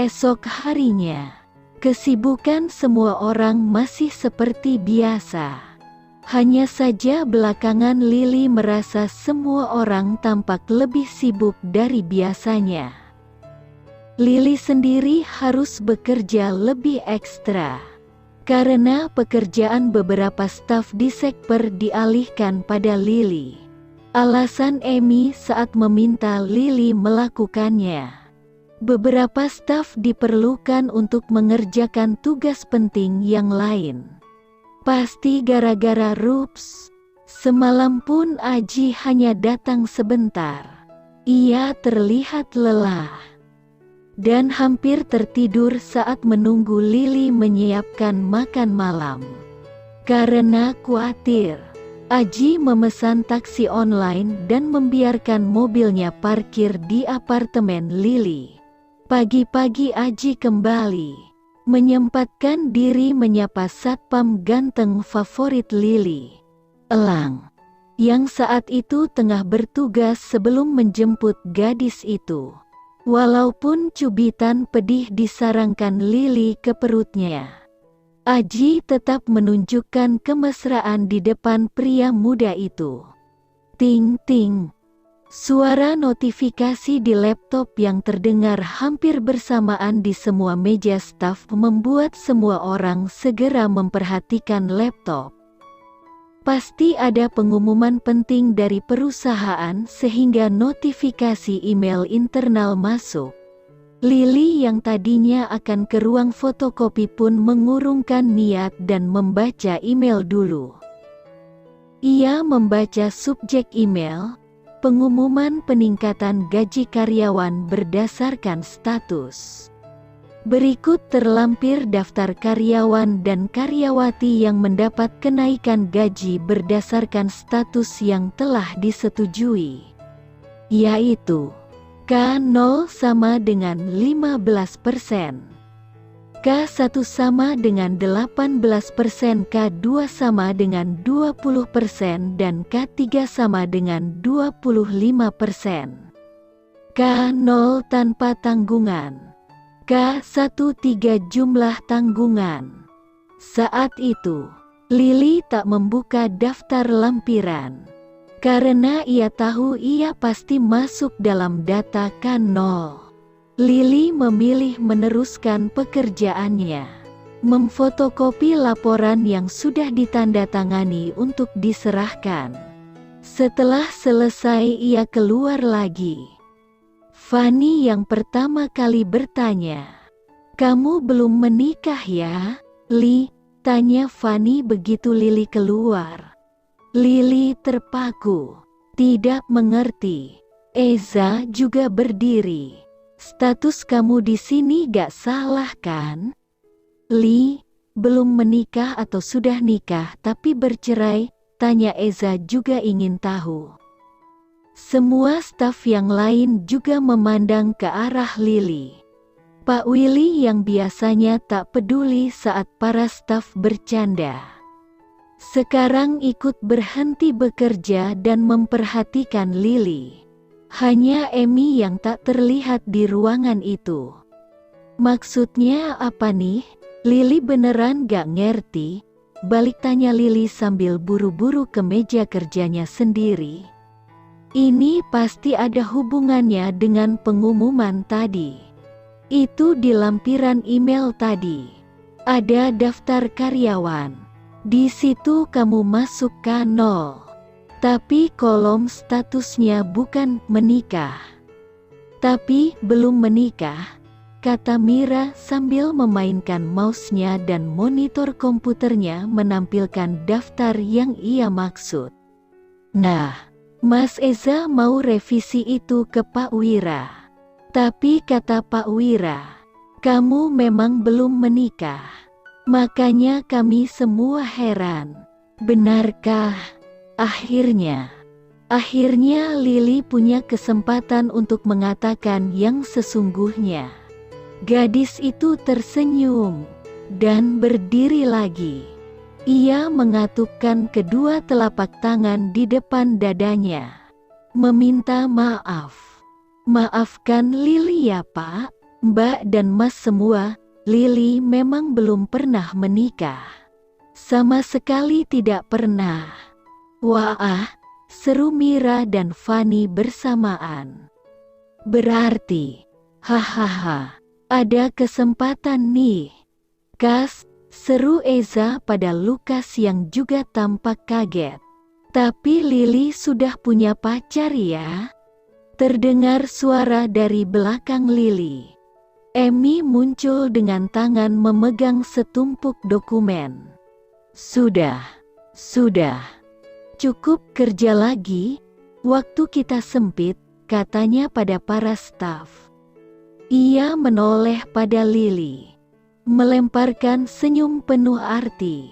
Esok harinya, kesibukan semua orang masih seperti biasa. Hanya saja belakangan Lily merasa semua orang tampak lebih sibuk dari biasanya. Lily sendiri harus bekerja lebih ekstra, karena pekerjaan beberapa staf di sekper dialihkan pada Lily. Alasan Amy saat meminta Lily melakukannya. Beberapa staf diperlukan untuk mengerjakan tugas penting yang lain. Pasti gara-gara Rups. Semalam pun Aji hanya datang sebentar. Ia terlihat lelah dan hampir tertidur saat menunggu Lily menyiapkan makan malam. Karena khawatir, Aji memesan taksi online dan membiarkan mobilnya parkir di apartemen Lily. Pagi-pagi Aji kembali, menyempatkan diri menyapa satpam ganteng favorit Lily, Elang, yang saat itu tengah bertugas sebelum menjemput gadis itu. Walaupun cubitan pedih disarangkan Lily ke perutnya, Aji tetap menunjukkan kemesraan di depan pria muda itu. Ting ting. Suara notifikasi di laptop yang terdengar hampir bersamaan di semua meja staf membuat semua orang segera memperhatikan laptop. Pasti ada pengumuman penting dari perusahaan sehingga notifikasi email internal masuk. Lily yang tadinya akan ke ruang fotokopi pun mengurungkan niat dan membaca email dulu. Ia membaca subjek email, pengumuman peningkatan gaji karyawan berdasarkan status. Berikut terlampir daftar karyawan dan karyawati yang mendapat kenaikan gaji berdasarkan status yang telah disetujui, yaitu K0 sama dengan 15%, K1 sama dengan 18%, K2 sama dengan 20%, dan K3 sama dengan 25%. K0 tanpa tanggungan, K1 3 jumlah tanggungan. Saat itu, Lily tak membuka daftar lampiran, karena ia tahu ia pasti masuk dalam data K0. Lily memilih meneruskan pekerjaannya, memfotokopi laporan yang sudah ditandatangani untuk diserahkan. Setelah selesai ia keluar lagi. Fanny yang pertama kali bertanya, "Kamu belum menikah ya, Li?" tanya Fanny begitu Lily keluar. Lily terpaku, tidak mengerti. Eza juga berdiri. "Status kamu di sini gak salah kan? Li, belum menikah atau sudah nikah tapi bercerai?" tanya Eza juga ingin tahu. Semua staf yang lain juga memandang ke arah Lily. Pak Willy yang biasanya tak peduli saat para staf bercanda, sekarang ikut berhenti bekerja dan memperhatikan Lily. Hanya Amy yang tak terlihat di ruangan itu. "Maksudnya apa nih? Lily beneran gak ngerti?" balik tanya Lily sambil buru-buru ke meja kerjanya sendiri. Ini pasti ada hubungannya dengan pengumuman tadi. Itu di lampiran email tadi. Ada daftar karyawan. Di situ kamu masuk K0. Tapi kolom statusnya bukan menikah. "Tapi belum menikah," kata Mira sambil memainkan mouse-nya dan monitor komputernya menampilkan daftar yang ia maksud. "Nah, Mas Eza mau revisi itu ke Pak Wira. Tapi kata Pak Wira, kamu memang belum menikah. Makanya kami semua heran. Benarkah?" Akhirnya Lily punya kesempatan untuk mengatakan yang sesungguhnya. Gadis itu tersenyum dan berdiri lagi. Ia mengatupkan kedua telapak tangan di depan dadanya, meminta maaf. "Maafkan Lily ya Pak. Mbak dan Mas semua, Lili memang belum pernah menikah. Sama sekali tidak pernah. Wah, seru Mira dan Fani bersamaan. Berarti, hahaha, ada kesempatan nih. Kas, seru Eza pada Lukas yang juga tampak kaget. Tapi Lili sudah punya pacar ya? Terdengar suara dari belakang Lili. Emi muncul dengan tangan memegang setumpuk dokumen. Sudah. Cukup kerja lagi, waktu kita sempit, katanya pada para staf. Ia menoleh pada Lili, melemparkan senyum penuh arti.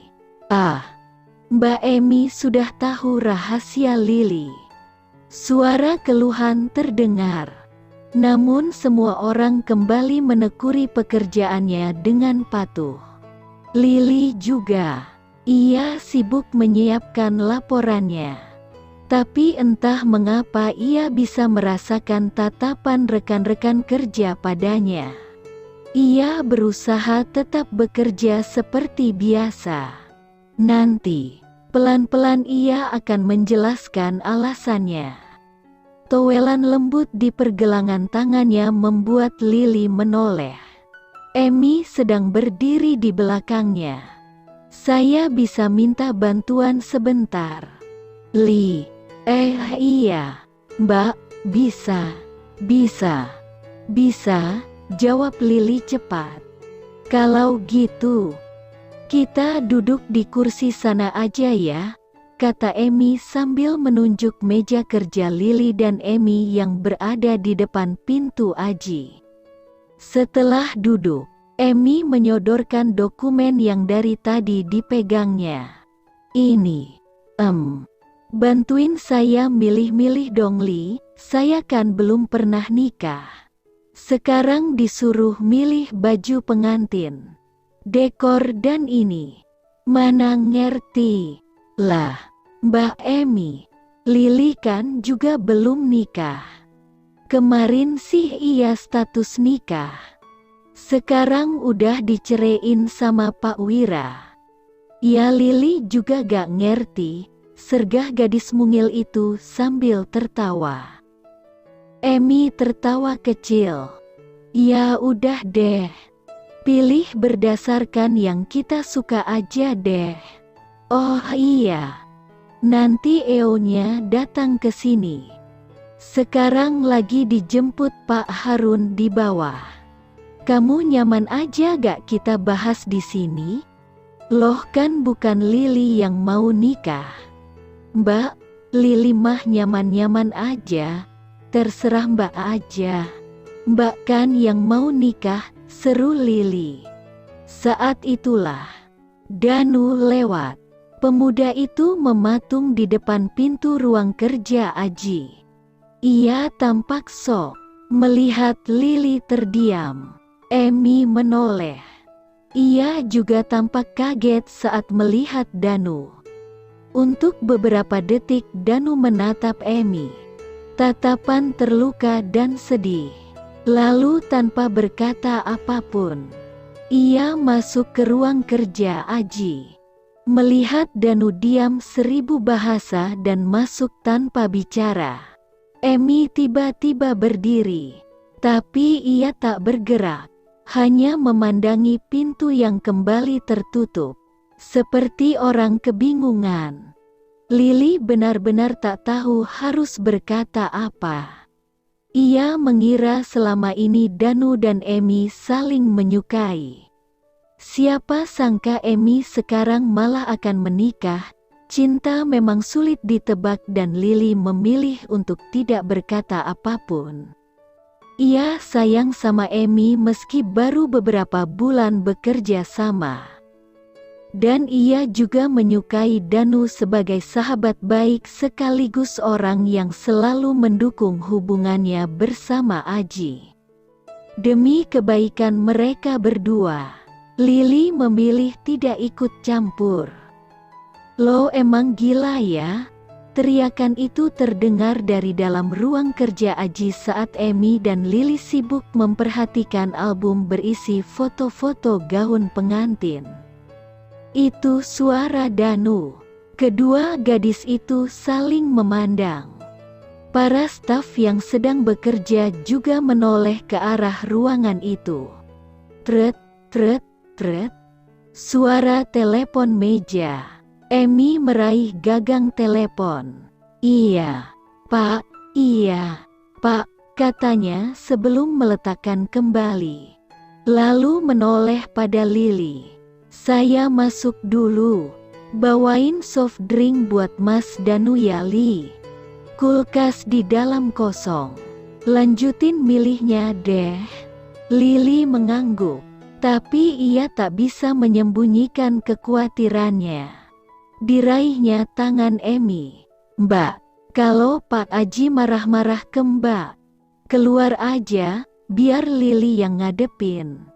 Mbak Emi sudah tahu rahasia Lili. Suara keluhan terdengar. Namun semua orang kembali menekuni pekerjaannya dengan patuh. Lili juga. Ia sibuk menyiapkan laporannya. Tapi entah mengapa ia bisa merasakan tatapan rekan-rekan kerja padanya. Ia berusaha tetap bekerja seperti biasa. Nanti, pelan-pelan ia akan menjelaskan alasannya. Towelan lembut di pergelangan tangannya membuat Lili menoleh. Emi sedang berdiri di belakangnya. Saya bisa minta bantuan sebentar. Iya, Mbak, bisa, jawab Lili cepat. Kalau gitu, kita duduk di kursi sana aja ya, kata Emi sambil menunjuk meja kerja Lili dan Emi yang berada di depan pintu Aji. Setelah duduk, Emi menyodorkan dokumen yang dari tadi dipegangnya. Ini, bantuin saya milih-milih dong Li, saya kan belum pernah nikah. Sekarang disuruh milih baju pengantin, dekor dan ini. Mana ngerti. Lah, Mbak Emi, Lili kan juga belum nikah. Kemarin sih iya status nikah. Sekarang udah diceraiin sama Pak Wira. Ya Lili juga gak ngerti, sergah gadis mungil itu sambil tertawa. Emi tertawa kecil. Ya udah deh. Pilih berdasarkan yang kita suka aja deh. Oh iya. Nanti EO-nya datang ke sini. Sekarang lagi dijemput Pak Harun di bawah. Kamu nyaman aja gak kita bahas di sini? Loh kan bukan Lili yang mau nikah. Mbak, Lili mah nyaman-nyaman aja. Terserah Mbak aja. Mbak kan yang mau nikah, seru Lili. Saat itulah Danu lewat. Pemuda itu mematung di depan pintu ruang kerja Aji. Ia tampak sok. Melihat Lili terdiam. Emi menoleh. Ia juga tampak kaget saat melihat Danu. Untuk beberapa detik Danu menatap Emi. Tatapan terluka dan sedih. Lalu tanpa berkata apapun, ia masuk ke ruang kerja Aji. Melihat Danu diam 1000 bahasa dan masuk tanpa bicara, Emi tiba-tiba berdiri. Tapi ia tak bergerak. Hanya memandangi pintu yang kembali tertutup, seperti orang kebingungan. Lili benar-benar tak tahu harus berkata apa. Ia mengira selama ini Danu dan Emi saling menyukai. Siapa sangka Emi sekarang malah akan menikah. Cinta memang sulit ditebak dan Lili memilih untuk tidak berkata apapun. Ia sayang sama Emi meski baru beberapa bulan bekerja sama. Dan ia juga menyukai Danu sebagai sahabat baik sekaligus orang yang selalu mendukung hubungannya bersama Aji. Demi kebaikan mereka berdua, Lili memilih tidak ikut campur. Lo emang gila ya? Teriakan itu terdengar dari dalam ruang kerja Aji saat Emi dan Lily sibuk memperhatikan album berisi foto-foto gaun pengantin. Itu suara Danu. Kedua gadis itu saling memandang. Para staf yang sedang bekerja juga menoleh ke arah ruangan itu. Tret, tret, tret. Suara telepon meja. Emi meraih gagang telepon. "Iya, Pak, iya, Pak," katanya sebelum meletakkan kembali. Lalu menoleh pada Lily. "Saya masuk dulu. Bawain soft drink buat Mas Danu ya, Li. Kulkas di dalam kosong. Lanjutin milihnya deh." Lily mengangguk, tapi ia tak bisa menyembunyikan kekhawatirannya. Diraihnya tangan Emi. "Mbak, kalau Pak Aji marah-marah ke Mbak, keluar aja, biar Lily yang ngadepin."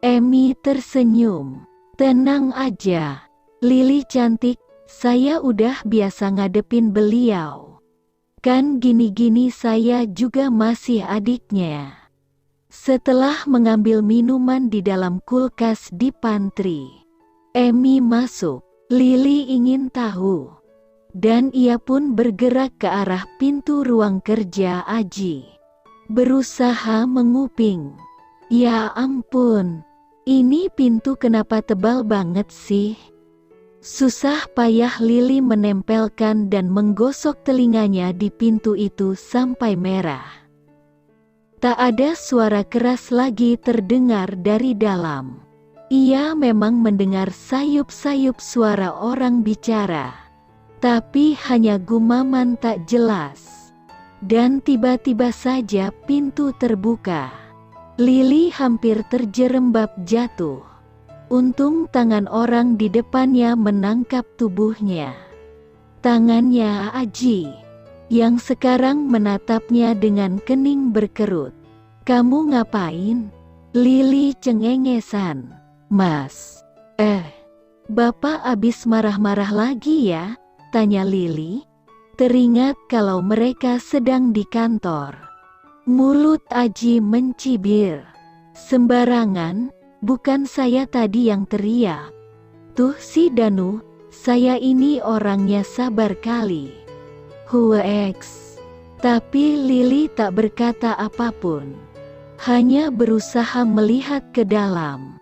Emi tersenyum. "Tenang aja, Lily cantik, saya udah biasa ngadepin beliau. Kan gini-gini saya juga masih adiknya." Setelah mengambil minuman di dalam kulkas di pantry, Emi masuk. Lily ingin tahu, dan ia pun bergerak ke arah pintu ruang kerja Aji. Berusaha menguping. "Ya ampun, ini pintu kenapa tebal banget sih?" Susah payah Lily menempelkan dan menggosok telinganya di pintu itu sampai merah. Tak ada suara keras lagi terdengar dari dalam. Ia memang mendengar sayup-sayup suara orang bicara, tapi hanya gumaman tak jelas. Dan tiba-tiba saja pintu terbuka. Lily hampir terjerembab jatuh. Untung tangan orang di depannya menangkap tubuhnya. Tangannya Aji, yang sekarang menatapnya dengan kening berkerut. "Kamu ngapain?" Lily cengengesan. "Mas, Bapak abis marah-marah lagi ya?" tanya Lily. Teringat kalau mereka sedang di kantor. Mulut Aji mencibir. "Sembarangan, bukan saya tadi yang teriak. Tuh si Danu, saya ini orangnya sabar kali." Hueks. Tapi Lily tak berkata apapun. Hanya berusaha melihat ke dalam.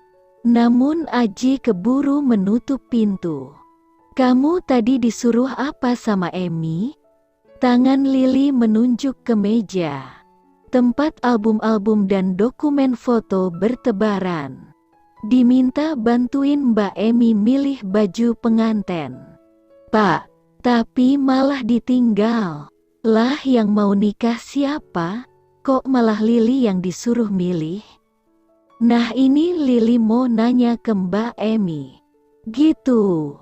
Namun Aji keburu menutup pintu. "Kamu tadi disuruh apa sama Emi?" Tangan Lily menunjuk ke meja. Tempat album-album dan dokumen foto bertebaran. Diminta bantuin Mbak Emi milih baju pengantin. "Pak, tapi malah ditinggal. Lah yang mau nikah siapa? Kok malah Lily yang disuruh milih?" Nah ini Lily mau nanya ke Mbak Emi. Gitu.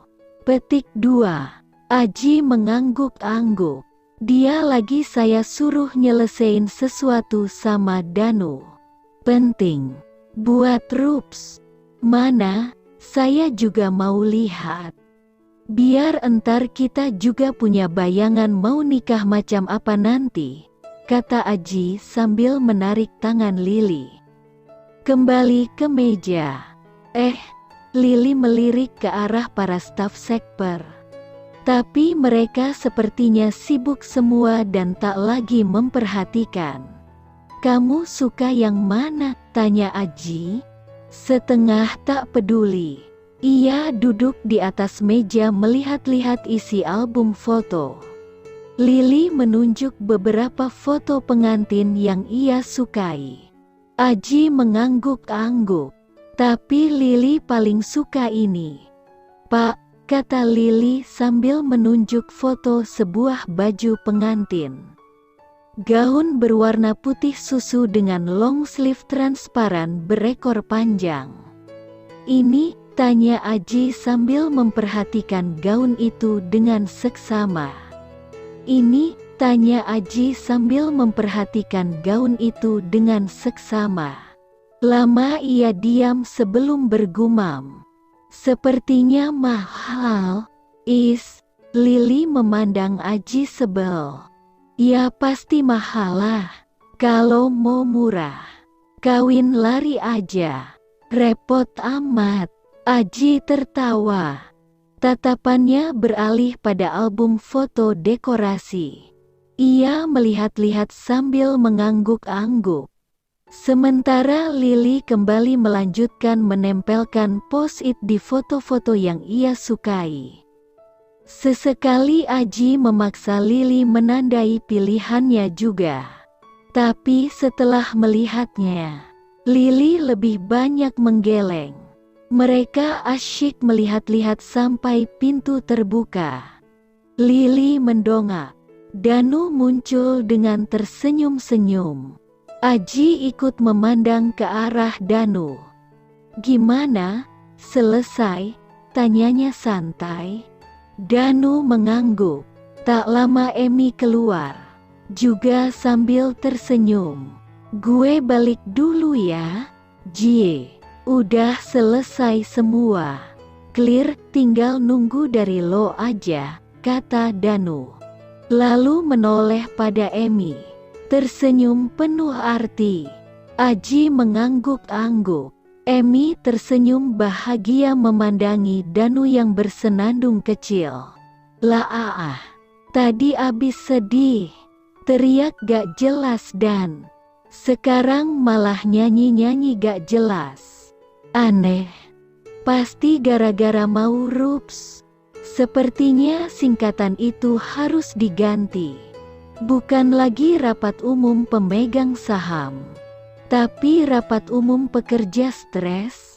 Petik 2. Aji mengangguk-angguk. "Dia lagi saya suruh nyelesain sesuatu sama Danu. Penting. Buat Rups. Mana? Saya juga mau lihat. Biar entar kita juga punya bayangan mau nikah macam apa nanti," kata Aji sambil menarik tangan Lily. Kembali ke meja. Lily melirik ke arah para staf sekper. Tapi mereka sepertinya sibuk semua dan tak lagi memperhatikan. "Kamu suka yang mana?" tanya Aji. Setengah tak peduli. Ia duduk di atas meja melihat-lihat isi album foto. Lily menunjuk beberapa foto pengantin yang ia sukai. Aji mengangguk-angguk. Tapi Lily paling suka ini. "Pak," kata Lily sambil menunjuk foto sebuah baju pengantin. Gaun berwarna putih susu dengan long sleeve transparan berekor panjang. "Ini?" tanya Aji sambil memperhatikan gaun itu dengan seksama. "Ini?" tanya Aji sambil memperhatikan gaun itu dengan seksama. Lama ia diam sebelum bergumam. "Sepertinya mahal. Lili memandang Aji sebel. Ya pasti mahal lah. Kalau mau murah, kawin lari aja. Repot amat. Aji tertawa. Tatapannya beralih pada album foto dekorasi. Ia melihat-lihat sambil mengangguk-angguk. Sementara Lili kembali melanjutkan menempelkan post-it di foto-foto yang ia sukai. Sesekali Aji memaksa Lili menandai pilihannya juga. Tapi setelah melihatnya, Lili lebih banyak menggeleng. Mereka asyik melihat-lihat sampai pintu terbuka. Lili mendongak. Danu muncul dengan tersenyum-senyum. Aji ikut memandang ke arah Danu. Gimana? Selesai? Tanyanya santai. Danu mengangguk. Tak lama Emi keluar, juga sambil tersenyum. Gue balik dulu ya, Jie. Udah selesai semua. Clear, tinggal nunggu dari lo aja, kata Danu. Lalu menoleh pada Emi. Tersenyum penuh arti. Aji mengangguk-angguk. Emi tersenyum bahagia memandangi Danu yang bersenandung kecil. Lah tadi abis sedih, teriak gak jelas dan sekarang malah nyanyi-nyanyi gak jelas. Aneh, pasti gara-gara mau rups. Sepertinya singkatan itu harus diganti. Bukan lagi rapat umum pemegang saham, tapi rapat umum pekerja stres.